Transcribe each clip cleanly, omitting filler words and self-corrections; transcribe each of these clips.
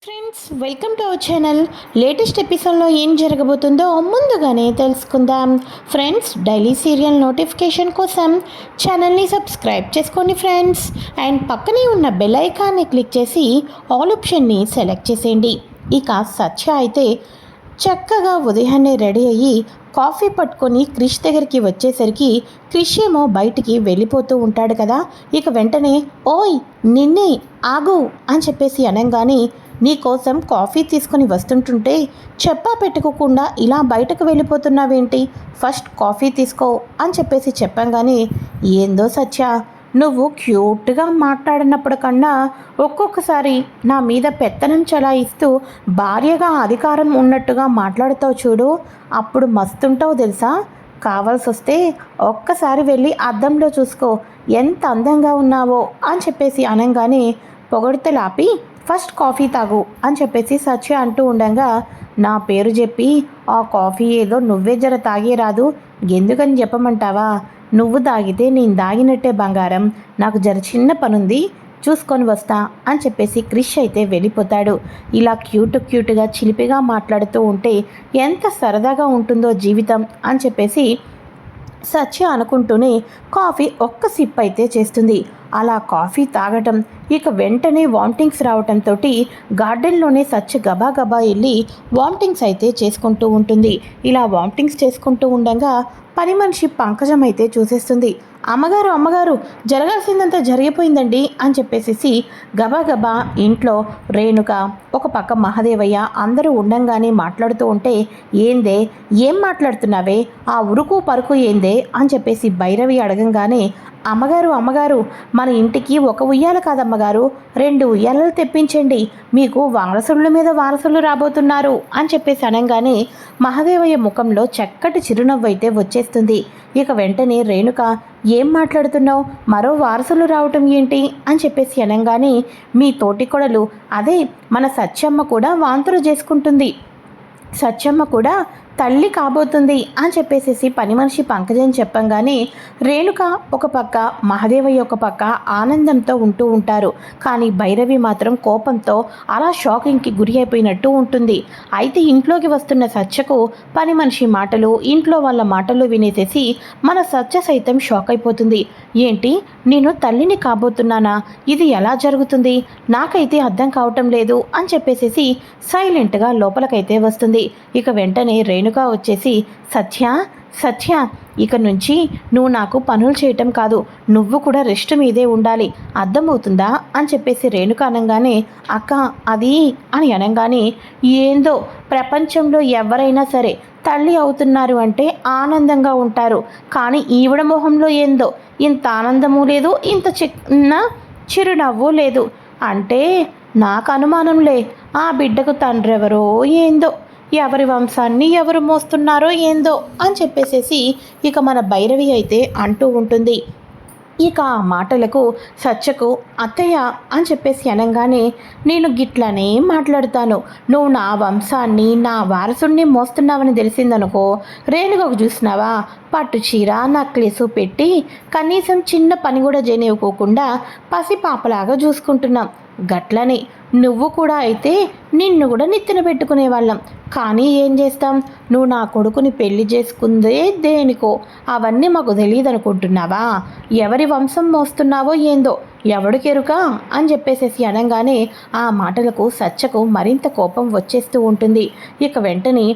Friends, welcome to our channel. Latest ఎపిసోడ్లో ఏం జరగబోతుందో ముందుగానే తెలుసుకుందాం. ఫ్రెండ్స్, డైలీ సీరియల్ నోటిఫికేషన్ కోసం ఛానల్ని సబ్స్క్రైబ్ చేసుకోండి ఫ్రెండ్స్. అండ్ పక్కనే ఉన్న బెల్ ఐకాన్ని క్లిక్ చేసి ఆల్ ఆప్షన్ని సెలెక్ట్ చేసేయండి. ఇక సత్య అయితే చక్కగా ఉదయాన్నే రెడీ అయ్యి కాఫీ పట్టుకొని క్రిష్ దగ్గరికి వచ్చేసరికి క్రిష్ ఏమో బయటికి వెళ్ళిపోతూ ఉంటాడు కదా. ఇక వెంటనే ఓయ్ నిన్నే ఆగు అని చెప్పేసి అనగానే నీకోసం కాఫీ తీసుకొని వస్తుంటుంటే చెప్పా పెట్టుకోకుండా ఇలా బయటకు వెళ్ళిపోతున్నావేంటి, ఫస్ట్ కాఫీ తీసుకో అని చెప్పేసి చెప్పంగానే ఏందో సత్య, నువ్వు క్యూట్గా మాట్లాడినప్పుడు కన్నా ఒక్కొక్కసారి నా మీద పెత్తనం చలాయిస్తూ భార్యగా అధికారం ఉన్నట్టుగా మాట్లాడుతావు చూడు, అప్పుడు మస్తుంటావు తెలుసా. కావాల్సి వస్తే ఒక్కసారి వెళ్ళి అద్దంలో చూసుకో ఎంత అందంగా ఉన్నావో అని చెప్పేసి అనగానే పొగడ్తలాపి ఫస్ట్ కాఫీ తాగు అని చెప్పేసి సత్య అంటూ ఉండగా నా పేరు చెప్పి ఆ కాఫీ ఏదో నువ్వే జర తాగే రాదు, ఎందుకని చెప్పమంటావా, నువ్వు తాగితే నేను తాగినట్టే బంగారం, నాకు జర చిన్న పనుంది చూసుకొని వస్తా అని చెప్పేసి క్రిష్ అయితే వెళ్ళిపోతాడు. ఇలా క్యూట్గా చిలిపిగా మాట్లాడుతూ ఉంటే ఎంత సరదాగా ఉంటుందో జీవితం అని చెప్పేసి సత్య అనుకుంటూనే కాఫీ ఒక్క సిప్ అయితే చేస్తుంది. అలా కాఫీ తాగటం ఇక వెంటనే వామిటింగ్స్ రావటంతో గార్డెన్లోనే సత్య గబా వెళ్ళి వామిటింగ్స్ అయితే చేసుకుంటూ ఉంటుంది. ఇలా వామిటింగ్స్ చేసుకుంటూ ఉండగా పని మనిషి పంకజం అయితే చూసేస్తుంది. అమ్మగారు జరగాల్సిందంతా జరిగిపోయిందండి అని చెప్పేసి గబా ఇంట్లో రేణుక, ఒక పక్క మహదేవయ్య అందరూ ఉండంగానే మాట్లాడుతూ ఉంటే ఏందే ఏం మాట్లాడుతున్నావే, ఆ ఉరుకు పరుకు ఏందే అని చెప్పేసి భైరవి అడగంగానే అమ్మగారు మన ఇంటికి ఒక ఉయ్యాల కాదమ్మగారు, 2 ఉయ్యాలలు తెప్పించండి, మీకు వారసుల మీద వారసులు రాబోతున్నారు అని చెప్పేసి అనగానే మహదేవయ్య ముఖంలో చక్కటి చిరునవ్వు అయితే వచ్చేస్తుంది. ఇక వెంటనే రేణుక ఏం మాట్లాడుతున్నావు, మరో వారసులు రావటం ఏంటి అని చెప్పేసి అనగానే మీ తోటి కొడలు అదే మన సత్యమ్మ కూడా వాంతులు చేసుకుంటుంది, సత్యమ్మ కూడా తల్లి కాబోతుంది అని చెప్పేసి పని మనిషి పంకజం చెప్పంగానే రేణుక ఒక పక్క మహదేవయ్య ఒక పక్క ఆనందంతో ఉంటూ ఉంటారు. కానీ భైరవి మాత్రం కోపంతో అలా షాకింగ్కి గురి అయిపోయినట్టు ఉంటుంది. అయితే ఇంట్లోకి వస్తున్న సత్యకు పని మనిషి మాటలు ఇంట్లో వాళ్ళ మాటలు వినేసేసి మన సత్య సైతం షాక్ అయిపోతుంది. ఏంటి, నేను తల్లిని కాబోతున్నానా, ఇది ఎలా జరుగుతుంది, నాకైతే అర్థం కావటం లేదు అని చెప్పేసి సైలెంట్గా లోపలికైతే వస్తుంది. ఇక వెంటనే రేణుక వచ్చేసి సత్య ఇక నుంచి నువ్వు నాకు పనులు చేయటం కాదు, నువ్వు కూడా రెస్ట్ మీదే ఉండాలి, అర్థమవుతుందా అని చెప్పేసి రేణుక అనగానే అక్క అది అని అనగానే ఏందో ప్రపంచంలో ఎవరైనా సరే తల్లి అవుతున్నారు అంటే ఆనందంగా ఉంటారు, కానీ ఈవిడ మొహంలో ఏందో ఇంత ఆనందము లేదు, ఇంత చిన్న చిరునవ్వు లేదు అంటే నాకు అనుమానంలే, ఆ బిడ్డకు తండ్రి ఎవరో ఏందో, ఎవరి వంశాన్ని ఎవరు మోస్తున్నారో ఏందో అని చెప్పేసేసి ఇక మన భైరవి అయితే అంటూ ఉంటుంది. ఇక ఆ మాటలకు సత్యకు అత్తయ్య అని చెప్పేసి అనగానే నేను గిట్లనే మాట్లాడతాను, నువ్వు నా వంశాన్ని నా వారసుని మోస్తున్నావని తెలిసిందనుకో, రేణుగకు చూసినావా పట్టు చీర నక్లెసు పెట్టి కనీసం చిన్న పని కూడా చేయనివ్వకోకుండా పసిపాపలాగా చూసుకుంటున్నాం, గట్లని నువ్వు కూడా అయితే నిన్ను కూడా నెత్తిన పెట్టుకునే వాళ్ళం, కానీ ఏం చేస్తాం, నువ్వు నా కొడుకుని పెళ్లి చేసుకుందే దేనికో, అవన్నీ మాకు తెలియదు అనుకుంటున్నావా, ఎవరి వంశం మోస్తున్నావో ఏందో ఎవడికెరుక అని చెప్పేసేసి అనగానే ఆ మాటలకు సత్యకు మరింత కోపం వచ్చేస్తూ ఉంటుంది. ఇక వెంటనే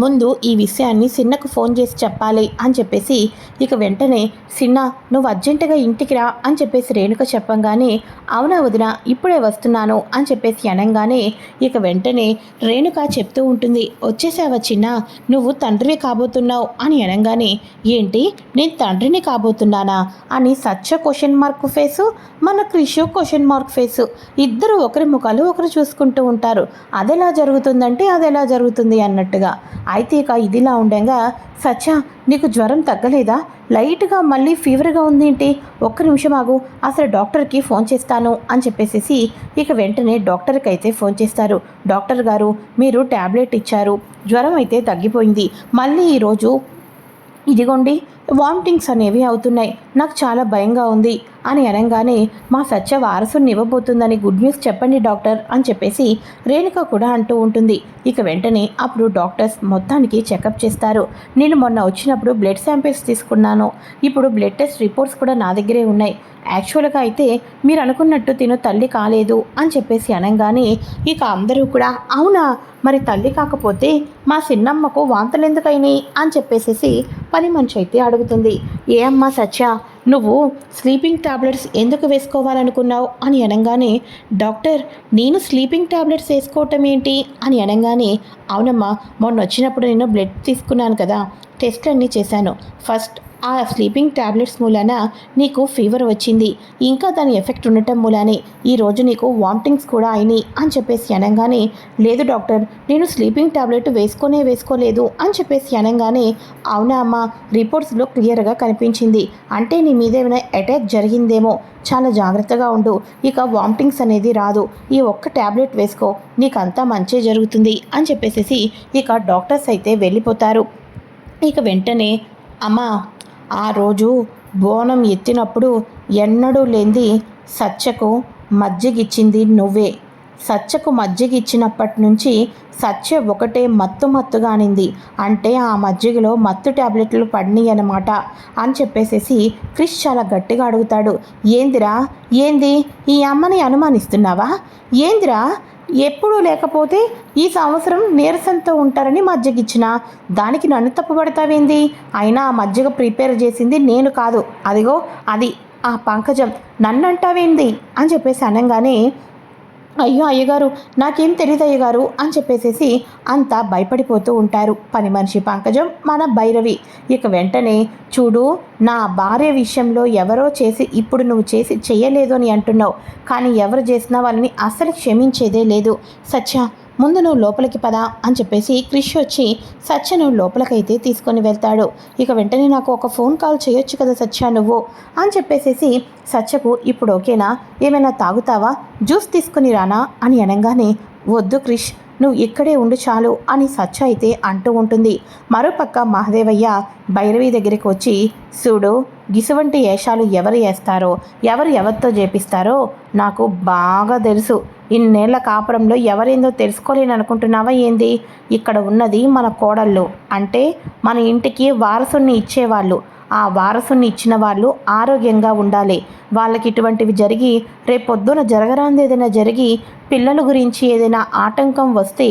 ముందు ఈ విషయాన్ని సిన్నకు ఫోన్ చేసి చెప్పాలి అని చెప్పేసి ఇక వెంటనే సిన్న నువ్వు అర్జెంటుగా ఇంటికి రా అని చెప్పేసి రేణుక చెప్పంగానే అవునా వదిన ఇప్పుడే వస్తున్నాను అని చెప్పేసి అనగానే ఇక వెంటనే రేణుక చెప్తూ ఉంటుంది, వచ్చేసావా చిన్న, నువ్వు తండ్రివి కాబోతున్నావు అని అనగానే ఏంటి నేను తండ్రిని కాబోతున్నానా అని సత్య క్వశ్చన్ మార్క్ ఫేసు, మన క్రిషు క్వశ్చన్ మార్క్ ఫేసు, ఇద్దరు ఒకరి ముఖాలు ఒకరు చూసుకుంటూ ఉంటారు. అదెలా జరుగుతుందంటే అదెలా జరుగుతుంది అన్నట్టుగా. అయితే ఇక ఇదిలా ఉండగా సత్య నీకు జ్వరం తగ్గలేదా, లైట్గా మళ్ళీ ఫీవర్గా ఉందేంటి, ఒక్క నిమిషం ఆగు అసలు డాక్టర్కి ఫోన్ చేస్తాను అని చెప్పేసి ఇక వెంటనే డాక్టర్కి అయితే ఫోన్ చేస్తారు. డాక్టర్ గారు మీరు ట్యాబ్లెట్ ఇచ్చారు, జ్వరం అయితే తగ్గిపోయింది, మళ్ళీ ఈరోజు ఇదిగోండి వామిటింగ్స్ అనేవి అవుతున్నాయి, నాకు చాలా భయంగా ఉంది అని అనగానే మా సత్య వారసుని ఇవ్వబోతుందని గుడ్ న్యూస్ చెప్పండి డాక్టర్ అని చెప్పేసి రేణుక కూడా అంటూ ఉంటుంది. ఇక వెంటనే అప్పుడు డాక్టర్స్ మొత్తానికి చెకప్ చేస్తారు. నేను మొన్న వచ్చినప్పుడు బ్లడ్ శాంపిల్స్ తీసుకున్నాను. ఇప్పుడు బ్లడ్ టెస్ట్ రిపోర్ట్స్ కూడా నా దగ్గరే ఉన్నాయి. యాక్చువల్గా అయితే మీరు అనుకున్నట్టు తిను తల్లి కాలేదు అని చెప్పేసి అనగానే ఇక అందరూ కూడా అవునా, మరి తల్లి కాకపోతే మా చిన్నమ్మకు వాంతులెందుకైనాయి అని చెప్పేసేసి పని మనిషి అయితే అడుగుతుంది. ఏ అమ్మా సత్య, నువ్వు స్లీపింగ్ టాబ్లెట్స్ ఎందుకు వేసుకోవాలనుకున్నావు అని అనగానే డాక్టర్ నేను స్లీపింగ్ టాబ్లెట్స్ వేసుకోవటం ఏంటి అని అనగానే అవునమ్మా, మొన్న వచ్చినప్పుడు నేను బ్లడ్ తీసుకున్నాను కదా, టెస్ట్లన్నీ చేశాను. ఫస్ట్ ఆ స్లీపింగ్ టాబ్లెట్స్ మూలాన నీకు ఫీవర్ వచ్చింది, ఇంకా దాని ఎఫెక్ట్ ఉండటం మూలానే ఈరోజు నీకు వామిటింగ్స్ కూడా అయినాయి అని చెప్పేసి అనగానే లేదు డాక్టర్, నేను స్లీపింగ్ టాబ్లెట్ వేసుకోలేదు అని చెప్పేసి అనగానే అవునా అమ్మ, రిపోర్ట్స్లో క్లియర్గా కనిపించింది, అంటే నీ మీద ఏమైనా అటాక్ జరిగిందేమో, చాలా జాగ్రత్తగా ఉండు, ఇక వామిటింగ్స్ అనేది రాదు, ఈ ఒక్క టాబ్లెట్ వేసుకో, నీకు అంతా మంచి జరుగుతుంది అని చెప్పేసి ఇక డాక్టర్స్ అయితే వెళ్ళిపోతారు. ఇక వెంటనే అమ్మా, ఆ రోజు బోనం ఎత్తినప్పుడు ఎన్నడూ లేనిది సత్యకు మజ్జిగిచ్చింది నువ్వే. సత్యకు మజ్జిగిచ్చినప్పటి నుంచి సత్య ఒకటే మత్తుగా అనింది, అంటే ఆ మజ్జిగలో మత్తు ట్యాబ్లెట్లు పడినాయి అన్నమాట అని చెప్పేసేసి క్రిష్ చాలా గట్టిగా అడుగుతాడు. ఏందిరా, ఏంది ఈ అమ్మని అనుమానిస్తున్నావా? ఏందిరా, ఎప్పుడూ లేకపోతే ఈ సంవత్సరం నీరసంతో ఉంటారని మజ్జిగిచ్చిన దానికి నన్ను తప్పుపడతావేంది? అయినా ఆ మజ్జిగ ప్రిపేర్ చేసింది నేను కాదు, అదిగో అది ఆ పంకజం, నన్నంటావేంది అని చెప్పేసి అనగానే అయ్యో అయ్యగారు, నాకేం తెలియదు అయ్యగారు అని చెప్పేసేసి అంతా భయపడిపోతూ ఉంటారు పని మనిషి పంకజం, మన భైరవి. ఇక వెంటనే చూడు, నా భార్య విషయంలో ఎవరో చేసి ఇప్పుడు నువ్వు చెయ్యలేదు అని అంటున్నావు, కానీ ఎవరు చేసినా వాళ్ళని అస్సలు క్షమించేదే లేదు. సత్య, ముందు నువ్వు లోపలికి పదా అని చెప్పేసి క్రిష్ వచ్చి సత్యను లోపలికైతే తీసుకొని వెళ్తాడు. ఇక వెంటనే నాకు ఒక ఫోన్ కాల్ చేయొచ్చు కదా సత్య నువ్వు అని చెప్పేసేసి సత్యకు ఇప్పుడు ఓకేనా, ఏమైనా తాగుతావా, జ్యూస్ తీసుకుని రానా అని అనగానే వద్దు క్రిష్, నువ్వు ఇక్కడే ఉండు చాలు అని సత్య అయితే అంటూ ఉంటుంది. మరోపక్క మహదేవయ్య భైరవి దగ్గరికి వచ్చి చూడు, గిసువంటి వేషాలు ఎవరు వేస్తారో, ఎవరితో చేపిస్తారో నాకు బాగా తెలుసు. ఇన్నేళ్ల కాపురంలో ఎవరేందో తెలుసుకోలేని అనుకుంటున్నావా ఏంది? ఇక్కడ ఉన్నది మన కోడళ్ళు, అంటే మన ఇంటికి వారసుని ఇచ్చేవాళ్ళు. ఆ వారసుని ఇచ్చిన వాళ్ళు ఆరోగ్యంగా ఉండాలి. వాళ్ళకి ఇటువంటివి జరిగి రేపొద్దున జరగరాంది ఏదైనా జరిగి పిల్లల గురించి ఏదైనా ఆటంకం వస్తే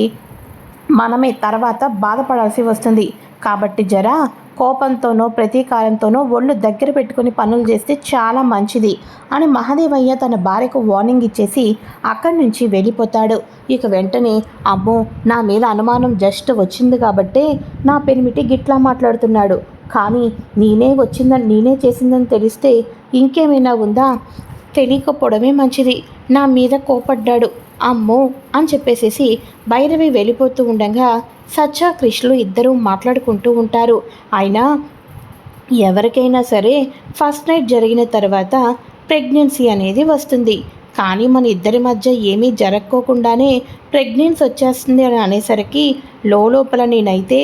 మనమే తర్వాత బాధపడాల్సి వస్తుంది. కాబట్టి జరా కోపంతోనో ప్రతీకారంతోనో ఒళ్ళు దగ్గర పెట్టుకుని పనులు చేస్తే చాలా మంచిది అని మహాదేవయ్య తన భార్యకు వార్నింగ్ ఇచ్చేసి అక్కడి నుంచి వెళ్ళిపోతాడు. ఇక వెంటనే అమ్మో, నా మీద అనుమానం జస్ట్ వచ్చింది కాబట్టే నా పెనిమిటి గిట్లా మాట్లాడుతున్నాడు, కానీ నేనే చేసిందని తెలిస్తే ఇంకేమైనా ఉందా? తెలియకపోవడమే మంచిది, నా మీద కోపడ్డాడు అమ్మో అని చెప్పేసేసి భైరవి వెళ్ళిపోతూ ఉండగా సత్య క్రిష్లు ఇద్దరూ మాట్లాడుకుంటూ ఉంటారు. అయినా ఎవరికైనా సరే ఫస్ట్ నైట్ జరిగిన తర్వాత ప్రెగ్నెన్సీ అనేది వస్తుంది, కానీ మన ఇద్దరి మధ్య ఏమీ జరగకోకుండానే ప్రెగ్నెన్సీ వచ్చేస్తుంది అని అనేసరికి లోపల నేనైతే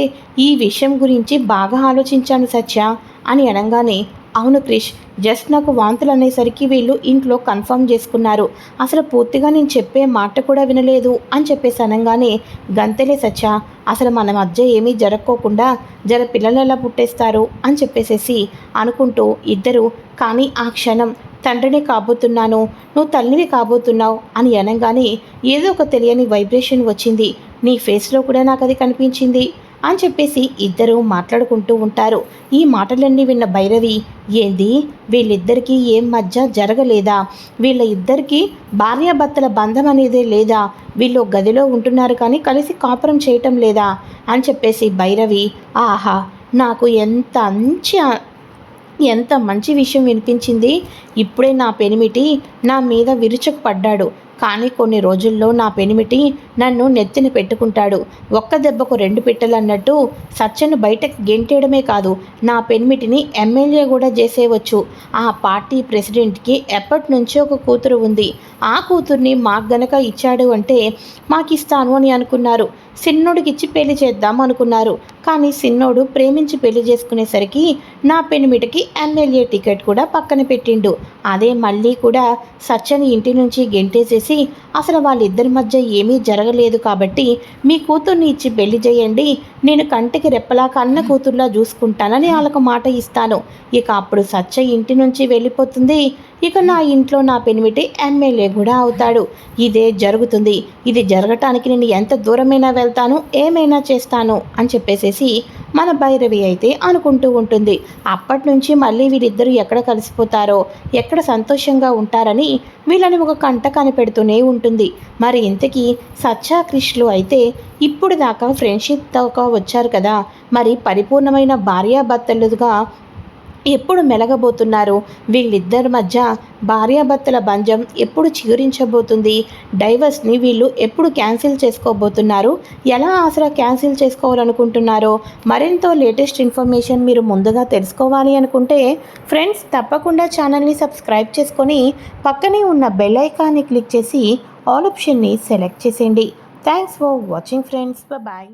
ఈ విషయం గురించి బాగా ఆలోచించాను సత్య అని అనగానే అవును క్రిష్, జస్ట్ నాకు వాంతులు అనేసరికి వీళ్ళు ఇంట్లో కన్ఫర్మ్ చేసుకున్నారు, అసలు పూర్తిగా నేను చెప్పే మాట కూడా వినలేదు అని చెప్పేసి అనగానే గంతలే సత్య, అసలు మన మధ్య ఏమీ జరగకోకుండా పిల్లలు ఎలా పుట్టేస్తారు అని చెప్పేసేసి అనుకుంటూ ఇద్దరు, కానీ ఆ క్షణం తండ్రిని కాబోతున్నాను, నువ్వు తల్లిని కాబోతున్నావు అని అనగానే ఏదో ఒక తెలియని వైబ్రేషన్ వచ్చింది, నీ ఫేస్లో కూడా నాకు అది కనిపించింది అని చెప్పేసి ఇద్దరు మాట్లాడుకుంటూ ఉంటారు. ఈ మాటలన్నీ విన్న భైరవి, ఏంది వీళ్ళిద్దరికీ ఏం మధ్య జరగలేదా? వీళ్ళ ఇద్దరికీ భార్యాభర్తల బంధం అనేదే లేదా? వీళ్ళు గదిలో ఉంటున్నారు కానీ కలిసి కాపురం చేయటం లేదా అని చెప్పేసి భైరవి, ఆహా, నాకు ఎంత మంచి విషయం వినిపించింది. ఇప్పుడే నా పెనిమిటి నా మీద విరుచుకు పడ్డాడు, కానీ కొన్ని రోజుల్లో నా పెనిమిటి నన్ను నెత్తిన పెట్టుకుంటాడు. ఒక్క దెబ్బకు రెండు పిట్టలు అన్నట్టు సత్యను బయటకు గెంటేయడమే కాదు, నా పెనిమిటిని ఎమ్మెల్యే కూడా చేసేయవచ్చు. ఆ పార్టీ ప్రెసిడెంట్కి ఎప్పటి నుంచో ఒక కూతురు ఉంది, ఆ కూతుర్ని మాకు గనక ఇచ్చాడు అంటే మాకిస్తాను అని అనుకున్నారు, చిన్నుడికిచ్చి పెళ్లి చేద్దాం అనుకున్నారు, కానీ సిన్నోడు ప్రేమించి పెళ్లి చేసుకునేసరికి నా పెనిమిటికి ఎమ్మెల్యే టికెట్ కూడా పక్కన పెట్టిండు. అదే మళ్ళీ కూడా సత్యని ఇంటి నుంచి గెంటేసేసి అసలు వాళ్ళిద్దరి మధ్య ఏమీ జరగలేదు కాబట్టి మీ కూతుర్ని ఇచ్చి పెళ్లి చేయండి, నేను కంటికి రెప్పలా కన్న కూతుర్లా చూసుకుంటానని వాళ్ళకు మాట ఇస్తాను. ఇక అప్పుడు సత్య ఇంటి నుంచి వెళ్ళిపోతుంది. ఇక నా ఇంట్లో నా పెనిమిటి ఎమ్మెల్యే కూడా అవుతాడు. ఇదే జరుగుతుంది. ఇది జరగటానికి నేను ఎంత దూరమైనా వెళ్తాను, ఏమైనా చేస్తాను అని చెప్పేసేసి మన భైరవి అయితే అనుకుంటూ ఉంటుంది. అప్పటి నుంచి మళ్ళీ వీరిద్దరూ ఎక్కడ కలిసిపోతారో, ఎక్కడ సంతోషంగా ఉంటారని వీళ్ళని ఒక కంట కనిపెడుతూనే ఉంటుంది. మరి ఇంతకీ సత్య క్రిష్లు అయితే ఇప్పుడు దాకా ఫ్రెండ్షిప్ దాకా వచ్చారు కదా, మరి పరిపూర్ణమైన భార్యాభర్తలుగా ఎప్పుడు మెలగబోతున్నారు? వీళ్ళిద్దరి మధ్య భార్యాభర్తల బంధం ఎప్పుడు చిగురించబోతుంది? డైవర్స్ని వీళ్ళు ఎప్పుడు క్యాన్సిల్ చేసుకోబోతున్నారు? ఎలా అసలు క్యాన్సిల్ చేసుకోవాలనుకుంటున్నారో మరెంతో లేటెస్ట్ ఇన్ఫర్మేషన్ మీరు ముందుగా తెలుసుకోవాలి అనుకుంటే ఫ్రెండ్స్ తప్పకుండా ఛానల్ని సబ్స్క్రైబ్ చేసుకొని పక్కనే ఉన్న బెల్ ఐకాన్ని క్లిక్ చేసి ఆల్ ఆప్షన్ని సెలెక్ట్ చేసేయండి. Thanks for watching friends. Bye.